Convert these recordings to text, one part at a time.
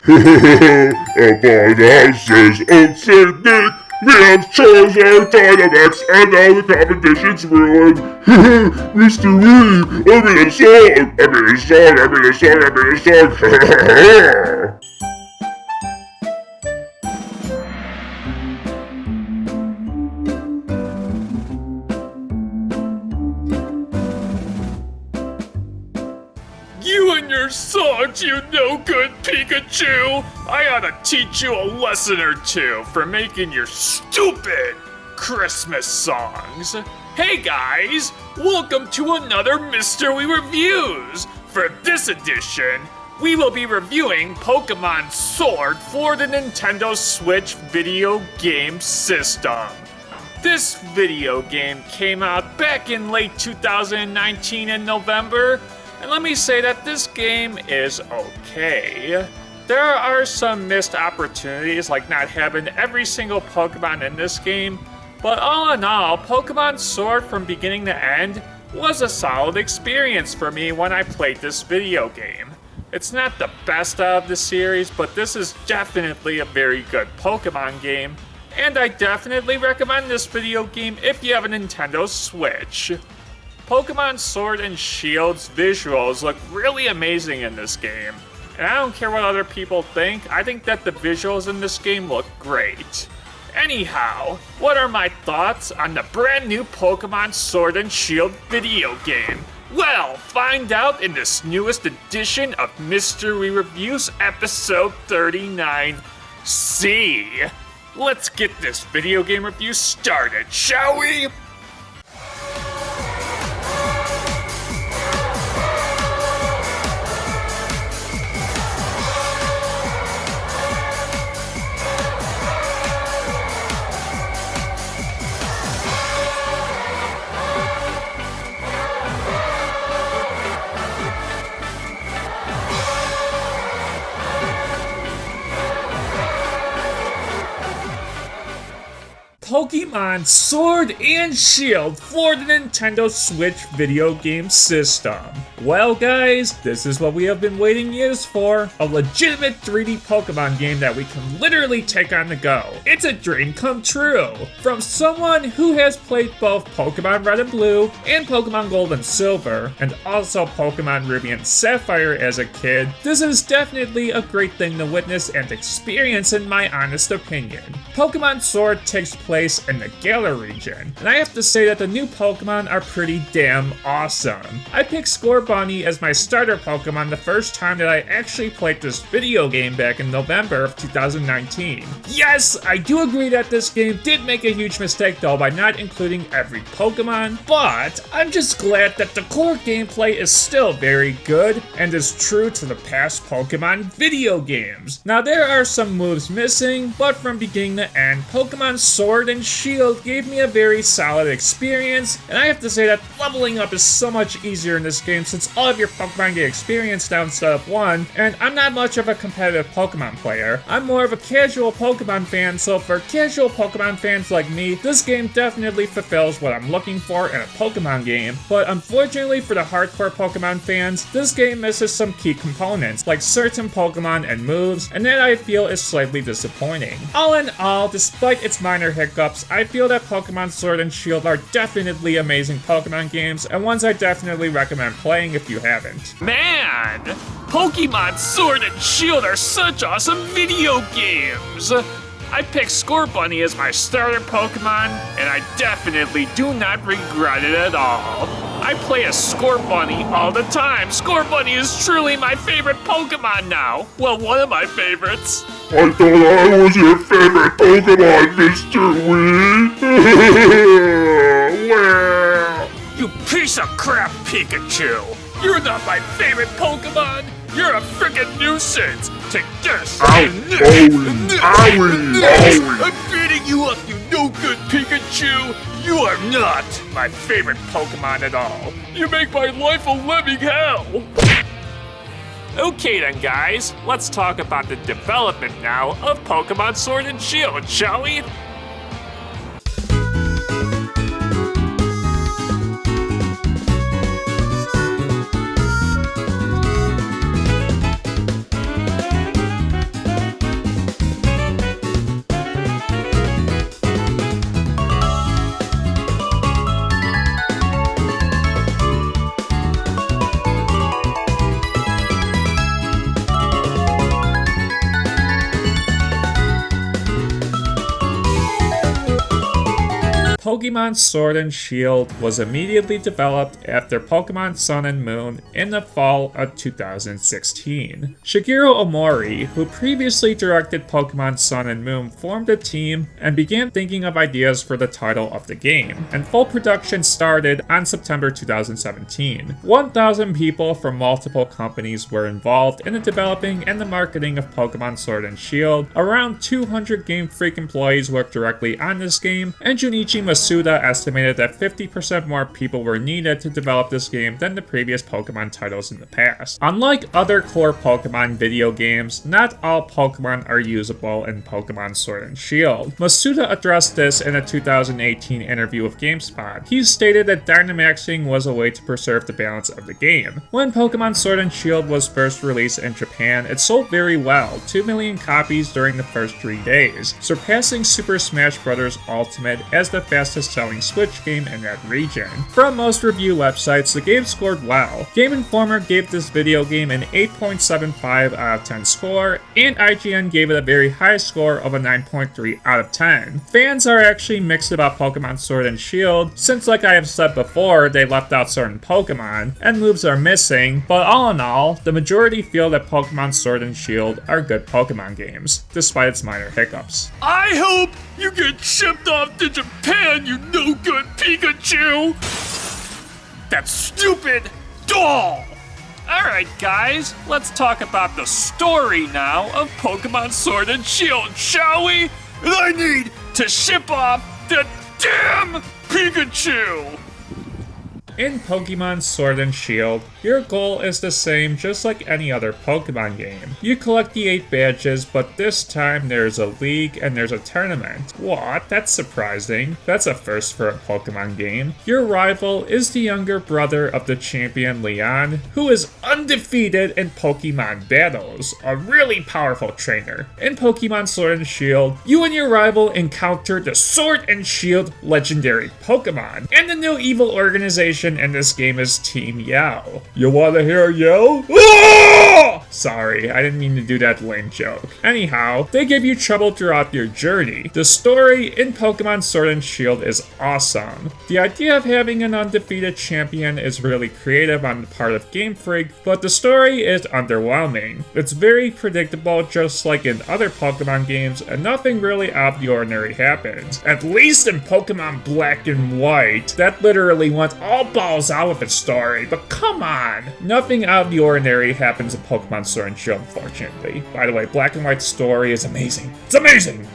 Upon houses of St. Nick, we have Charizard Dynamax, and now the competition's ruined. Mr. Wee, I made a song, I made a song, I made a song, I made a song. You and your songs, you no-good Pikachu! I ought to teach you a lesson or two for making your stupid Christmas songs. Hey guys, welcome to another Mr. Wee Reviews! For this edition, we will be reviewing Pokemon Sword for the Nintendo Switch video game system. This video game came out back in late 2019 in November, and let me say that this game is okay. There are some missed opportunities, like not having every single Pokemon in this game, but all in all, Pokemon Sword from beginning to end was a solid experience for me when I played this video game. It's not the best out of the series, but this is definitely a very good Pokemon game, and I definitely recommend this video game if you have a Nintendo Switch. Pokemon Sword and Shield's visuals look really amazing in this game, and I don't care what other people think, I think that the visuals in this game look great. Anyhow, what are my thoughts on the brand new Pokemon Sword and Shield video game? Well, find out in this newest edition of Mr. Wee Reviews episode 39C. Let's get this video game review started, shall we? Pokemon Sword and Shield for the Nintendo Switch video game system. Well guys, this is what we have been waiting years for. A legitimate 3D Pokemon game that we can literally take on the go. It's a dream come true. From someone who has played both Pokemon Red and Blue and Pokemon Gold and Silver, and also Pokemon Ruby and Sapphire as a kid, this is definitely a great thing to witness and experience in my honest opinion. Pokemon Sword takes place in the Galar region, and I have to say that the new Pokemon are pretty damn awesome. I picked Scorbunny as my starter Pokemon the first time that I actually played this video game back in November of 2019. Yes, I do agree that this game did make a huge mistake though by not including every Pokemon, but I'm just glad that the core gameplay is still very good and is true to the past Pokemon video games. Now there are some moves missing, but from beginning to end, Pokemon Sword and Shield gave me a very solid experience, and I have to say that leveling up is so much easier in this game since all of your Pokemon get experience now instead of one, and I'm not much of a competitive Pokemon player. I'm more of a casual Pokemon fan, so for casual Pokemon fans like me, this game definitely fulfills what I'm looking for in a Pokemon game, but unfortunately for the hardcore Pokemon fans, this game misses some key components, like certain Pokemon and moves, and that I feel is slightly disappointing. All in all, despite its minor hiccups, I feel that Pokemon Sword and Shield are definitely amazing Pokemon games, and ones I definitely recommend playing if you haven't. Man! Pokemon Sword and Shield are such awesome video games! I picked Scorbunny as my starter Pokemon, and I definitely do not regret it at all. I play as Scorbunny all the time. Scorbunny is truly my favorite Pokemon now. Well, one of my favorites. I thought I was your favorite Pokemon, Mr. Wee. Well. You piece of crap, Pikachu! You're not my favorite Pokemon! You're a freaking nuisance! Take this! Owie! I'm beating you up, you no-good Pikachu! You are not my favorite Pokemon at all! You make my life a living hell! Okay then guys, let's talk about the development now of Pokemon Sword and Shield, shall we? Pokemon Sword and Shield was immediately developed after Pokemon Sun and Moon in the fall of 2016. Shigeru Omori, who previously directed Pokemon Sun and Moon, formed a team and began thinking of ideas for the title of the game, and full production started on September 2017. 1,000 people from multiple companies were involved in the developing and the marketing of Pokemon Sword and Shield. Around 200 Game Freak employees worked directly on this game, and Junichi Masuda estimated that 50% more people were needed to develop this game than the previous Pokemon titles in the past. Unlike other core Pokemon video games, not all Pokemon are usable in Pokemon Sword and Shield. Masuda addressed this in a 2018 interview with GameSpot. He stated that Dynamaxing was a way to preserve the balance of the game. When Pokemon Sword and Shield was first released in Japan, it sold very well, 2 million copies during the first 3 days, surpassing Super Smash Bros. Ultimate as the fastest selling Switch game in that region. From most review websites, the game scored well. Game Informer gave this video game an 8.75 out of 10 score, and IGN gave it a very high score of a 9.3 out of 10. Fans are actually mixed about Pokemon Sword and Shield, since like I have said before, they left out certain Pokemon, and moves are missing, but all in all, the majority feel that Pokemon Sword and Shield are good Pokemon games, despite its minor hiccups. I hope you get shipped off to Japan, you no-good Pikachu! That stupid doll! Alright guys, let's talk about the story now of Pokemon Sword and Shield, shall we? And I need to ship off the damn Pikachu! In Pokemon Sword and Shield, your goal is the same just like any other Pokemon game. You collect the 8 badges, but this time there's a league and there's a tournament. What? That's surprising. That's a first for a Pokemon game. Your rival is the younger brother of the champion Leon, who is undefeated in Pokemon battles, a really powerful trainer. In Pokemon Sword and Shield, you and your rival encounter the Sword and Shield legendary Pokemon, and the new evil organization in this game is Team Yell. You wanna hear Yell? Ah! Sorry, I didn't mean to do that lame joke. Anyhow, they give you trouble throughout your journey. The story in Pokemon Sword and Shield is awesome. The idea of having an undefeated champion is really creative on the part of Game Freak, but the story is underwhelming. It's very predictable just like in other Pokemon games, and nothing really out of the ordinary happens. At least in Pokemon Black and White, that literally went all balls out with its story, but come on! Nothing out of the ordinary happens in Pokemon Sword and Shield, unfortunately. By the way, Black and White's story is amazing. It's amazing!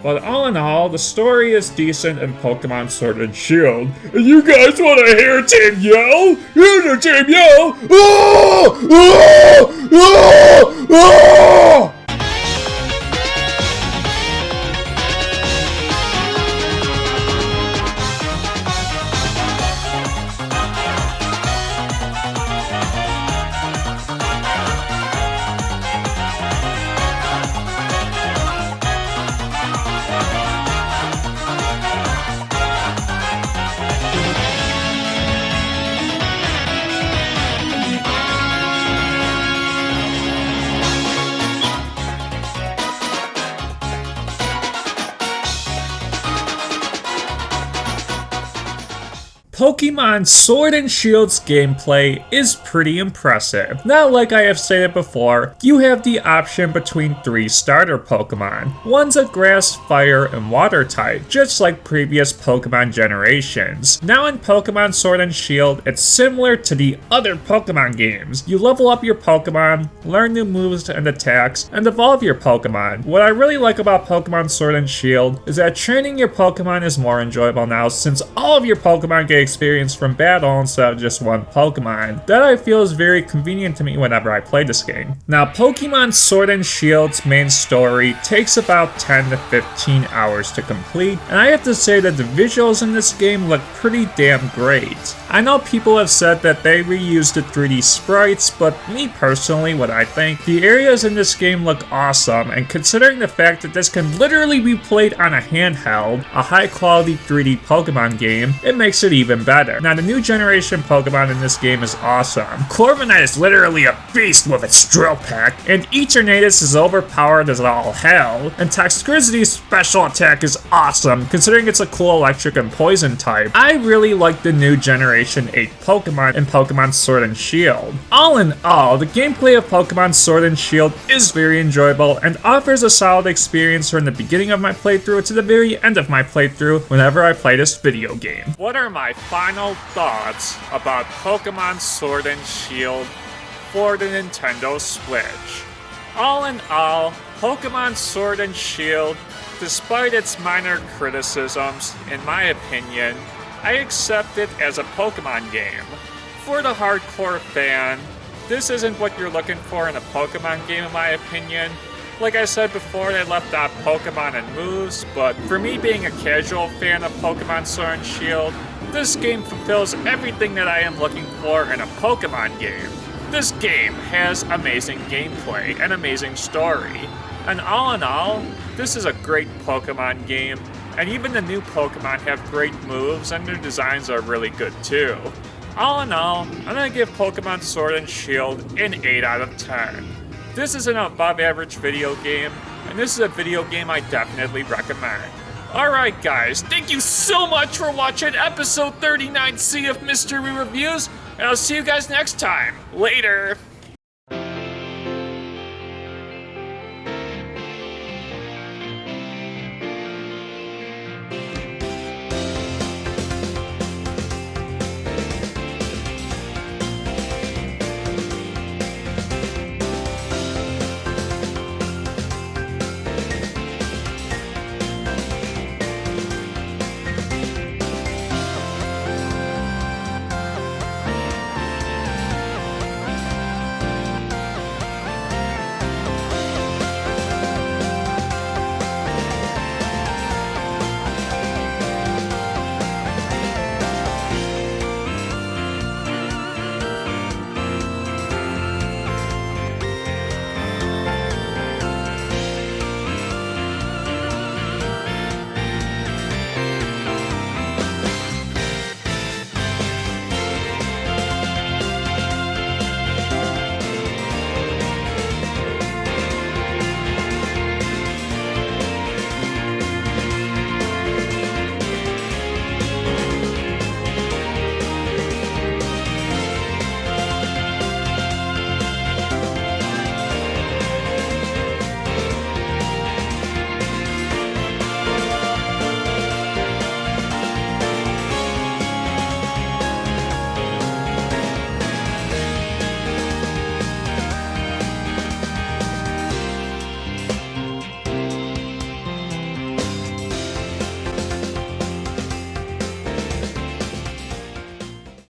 But all in all, the story is decent in Pokemon Sword and Shield. And you guys wanna hear Team Yell? Here's the Team Yell! Oh! Oh! Oh! Oh! Pokemon Sword and Shield's gameplay is pretty impressive. Now, like I have stated before, you have the option between 3 starter Pokemon. One's a grass, fire, and water type, just like previous Pokemon generations. Now in Pokemon Sword and Shield, it's similar to the other Pokemon games. You level up your Pokemon, learn new moves and attacks, and evolve your Pokemon. What I really like about Pokemon Sword and Shield is that training your Pokemon is more enjoyable now, since all of your Pokemon get experience from battle instead of just one Pokemon. That I feel is very convenient to me whenever I play this game. Now, Pokemon Sword and Shield's main story takes about 10 to 15 hours to complete, and I have to say that the visuals in this game look pretty damn great. I know people have said that they reused the 3D sprites, but me personally, what I think, the areas in this game look awesome, and considering the fact that this can literally be played on a handheld, a high quality 3D Pokemon game, it makes it even even better. Now, the new generation Pokemon in this game is awesome. Corviknight is literally a beast with its drill peck, and Eternatus is overpowered as all hell, and Toxtricity's special attack is awesome, considering it's a cool electric and poison type. I really like the new Generation 8 Pokemon in Pokemon Sword and Shield. All in all, the gameplay of Pokemon Sword and Shield is very enjoyable and offers a solid experience from the beginning of my playthrough to the very end of my playthrough whenever I play this video game. What are my final thoughts about Pokemon Sword and Shield for the Nintendo Switch? All in all, Pokemon Sword and Shield, despite its minor criticisms, in my opinion, I accept it as a Pokemon game. For the hardcore fan, this isn't what you're looking for in a Pokemon game in my opinion. Like I said before, they left out Pokemon and moves, but for me being a casual fan of Pokemon Sword and Shield, this game fulfills everything that I am looking for in a Pokemon game. This game has amazing gameplay and amazing story, and all in all, this is a great Pokemon game, and even the new Pokemon have great moves and their designs are really good too. All in all, I'm gonna give Pokemon Sword and Shield an 8 out of 10. This is an above average video game, and this is a video game I definitely recommend. Alright guys, thank you so much for watching episode 39C of Mystery Reviews, and I'll see you guys next time. Later!